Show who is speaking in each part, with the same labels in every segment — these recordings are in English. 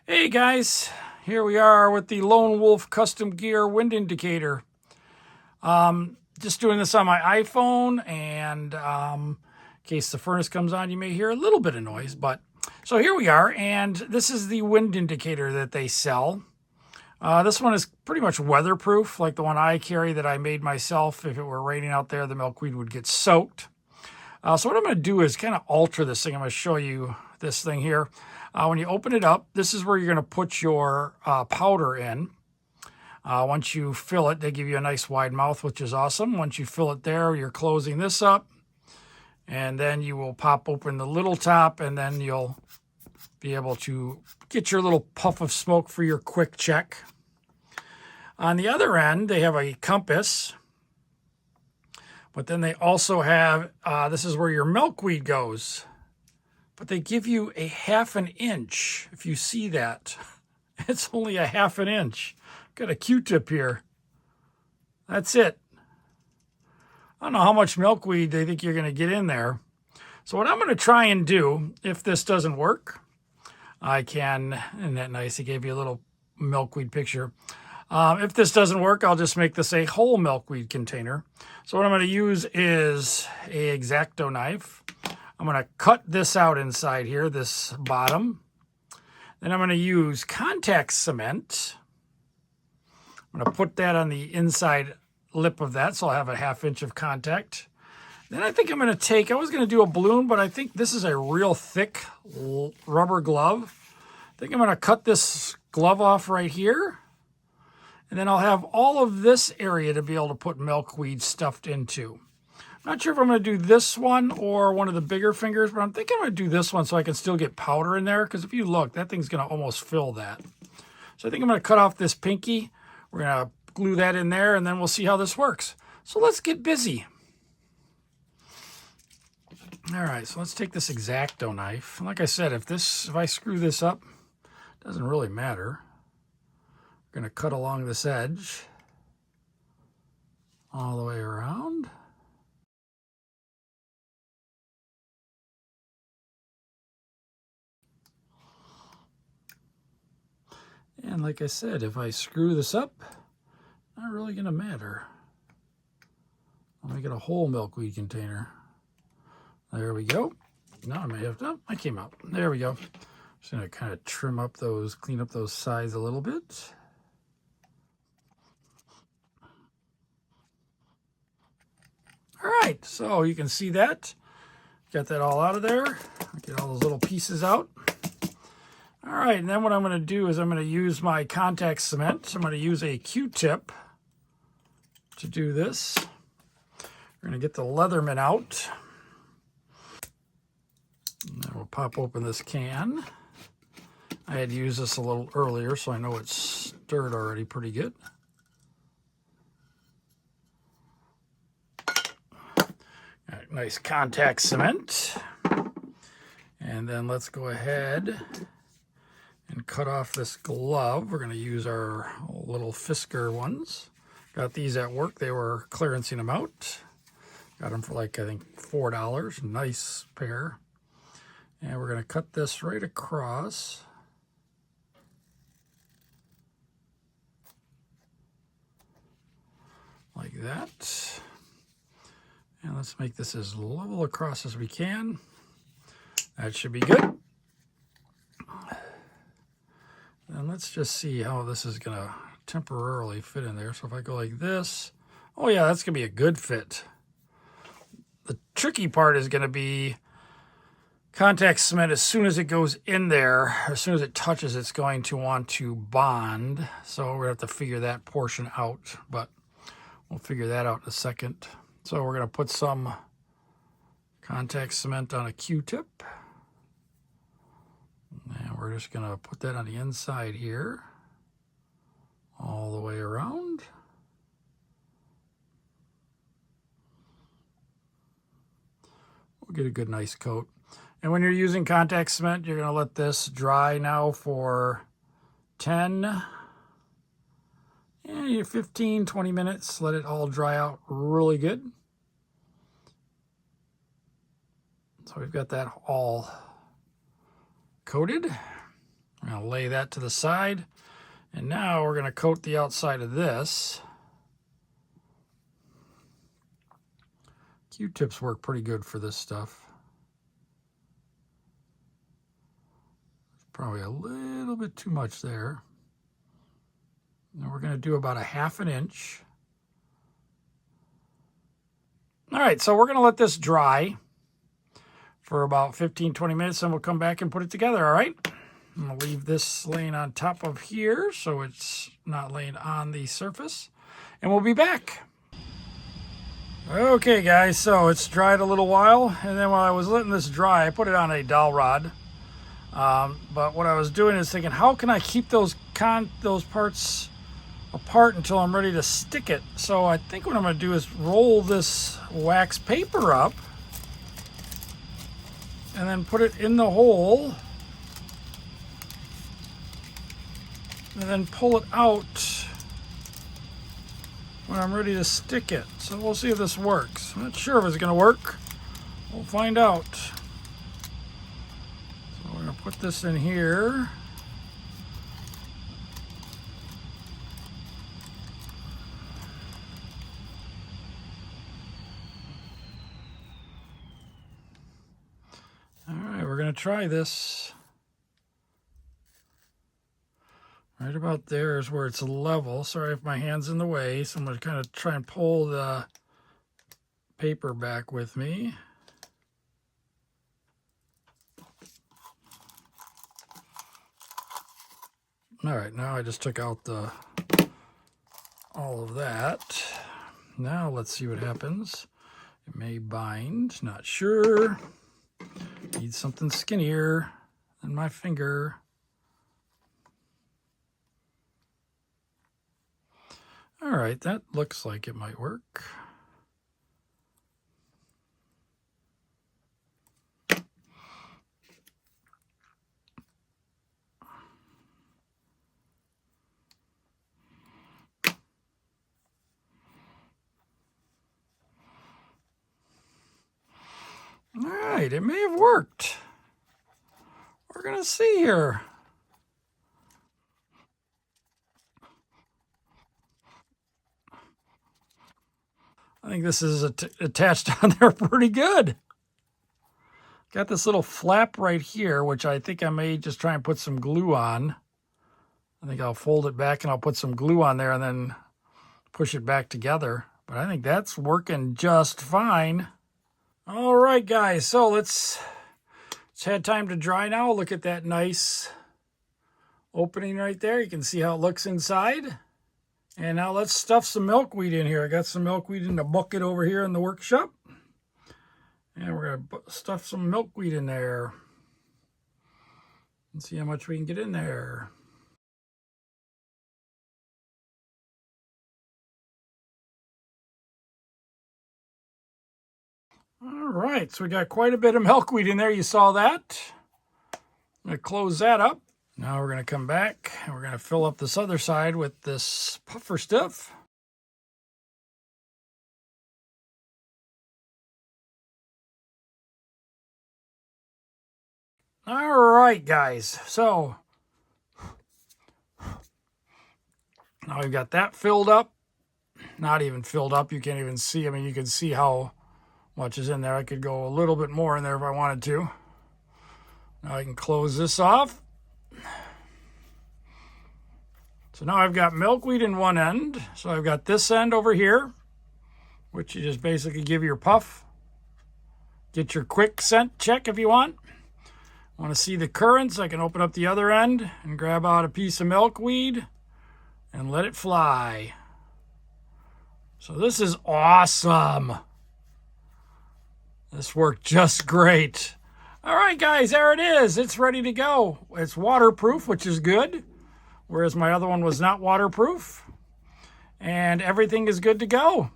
Speaker 1: Hey guys, here we are with the Lone Wolf Custom Gear Wind Indicator. Just doing this on my iPhone, and in case the furnace comes on, you may hear a little bit of noise. But so here we are, and this is the wind indicator that they sell. This one is pretty much weatherproof, like the one I carry that I made myself. If it were raining out there, the milkweed would get soaked. So what I'm going to do is kind of alter this thing. I'm going to show you this thing here. When you open it up, this is where you're going to put your powder in. Once you fill it, they give you a nice wide mouth, which is awesome. Once you fill it there, you're closing this up. And then you will pop open the little top, and then you'll be able to get your little puff of smoke for your quick check. On the other end, they have a compass. But then they also have, this is where your milkweed goes. But they give you a 1/2 inch, if you see that. It's only a 1/2 inch. Got a Q-tip here. That's it. I don't know how much milkweed they think you're going to get in there. So what I'm going to try and do, if this doesn't work, I can, isn't that nice? They gave you a little milkweed picture. If this doesn't work, I'll just make this a whole milkweed container. So what I'm going to use is a X-Acto knife. I'm going to cut this out inside here, this bottom. Then I'm going to use contact cement. I'm going to put that on the inside lip of that, so I'll have a 1/2 inch of contact. Then I think I'm going to take, I was going to do a balloon, but I think this is a real thick rubber glove. I think I'm going to cut this glove off right here. And then I'll have all of this area to be able to put milkweed stuffed into. I'm not sure if I'm going to do this one or one of the bigger fingers, but I'm thinking I'm going to do this one so I can still get powder in there. Because if you look, that thing's going to almost fill that. So I think I'm going to cut off this pinky. We're going to glue that in there, and then we'll see how this works. So let's get busy. All right, so let's take this X-Acto knife. And like I said, if I screw this up, it doesn't really matter. I'm going to cut along this edge all the way around. And like I said, if I screw this up, not really going to matter. I'll make it a whole milkweed container. There we go. Now I may have to, I came out. There we go. Just going to kind of trim up those, clean up those sides a little bit. All right, so you can see that. Got that all out of there. Get all those little pieces out. All right, and then what I'm going to do is I'm going to use my contact cement. So I'm going to use a Q-tip to do this. We're going to get the Leatherman out. And then we'll pop open this can. I had used this a little earlier, so I know it's stirred already pretty good. Got nice contact cement. And then let's go ahead and cut off this glove. We're going to use our little Fisker ones. Got these at work. They were clearancing them out. Got them for like, I think, $4. Nice pair. And we're going to cut this right across. Like that. And let's make this as level across as we can. That should be good. And let's just see how this is going to temporarily fit in there. So if I go like this, oh yeah, that's going to be a good fit. The tricky part is going to be contact cement. As soon as it goes in there, as soon as it touches, it's going to want to bond. So we're going to have to figure that portion out, but we'll figure that out in a second. So we're going to put some contact cement on a Q-tip. And we're just going to put that on the inside here, all the way around. We'll get a good nice coat. And when you're using contact cement, you're going to let this dry now for 15, 20 minutes. Let it all dry out really good. So we've got that all coated. I'm going to lay that to the side. And now we're going to coat the outside of this. Q-tips work pretty good for this stuff. Probably a little bit too much there. Now we're going to do about a 1/2 inch. All right, so we're going to let this dry for about 15-20 minutes, and we'll come back and put it together, all right? I'm going to leave this laying on top of here so it's not laying on the surface, and we'll be back. Okay, guys, so it's dried a little while, and then while I was letting this dry, I put it on a dowel rod. But what I was doing is thinking, how can I keep those parts apart until I'm ready to stick it? So I think what I'm going to do is roll this wax paper up and then put it in the hole and then pull it out when I'm ready to stick it. So we'll see if this works. I'm not sure if it's going to work. We'll find out. So we're going to put this in here. All right, we're going to try this. Right about there is where it's level. Sorry if my hand's in the way, so I'm going to kind of try and pull the paper back with me. All right, now I just took out all of that. Now let's see what happens. It may bind, not sure. Need something skinnier than my finger. All right, that looks like it might work. All right, it may have worked. We're going to see here. I think this is attached on there pretty good. Got this little flap right here, which I think I may just try and put some glue on. I think I'll fold it back and I'll put some glue on there and then push it back together. But I think that's working just fine. All right, guys, so it's had time to dry now. Look at that nice opening right there. You can see how it looks inside. And now let's stuff some milkweed in here. I got some milkweed in the bucket over here in the workshop. And we're going to stuff some milkweed in there. And see how much we can get in there. All right, so we got quite a bit of milkweed in there. You saw that. I'm going to close that up. Now we're going to come back and we're going to fill up this other side with this puffer stuff. All right, guys. So now we've got that filled up. Not even filled up. You can't even see. I mean, you can see how much is in there. I could go a little bit more in there if I wanted to. Now I can close this off. So now I've got milkweed in one end. So I've got this end over here, which you just basically give your puff. Get your quick scent check if you want. Want to see the currents? I can open up the other end and grab out a piece of milkweed and let it fly. So this is awesome. This worked just great. All right, guys, there it is. It's ready to go. It's waterproof, which is good, whereas my other one was not waterproof. And everything is good to go.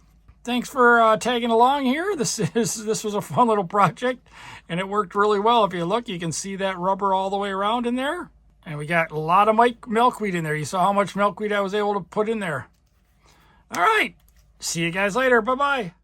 Speaker 1: Thanks for tagging along here. This was a fun little project, and it worked really well. If you look, you can see that rubber all the way around in there. And we got a lot of milkweed in there. You saw how much milkweed I was able to put in there. All right. See you guys later. Bye-bye.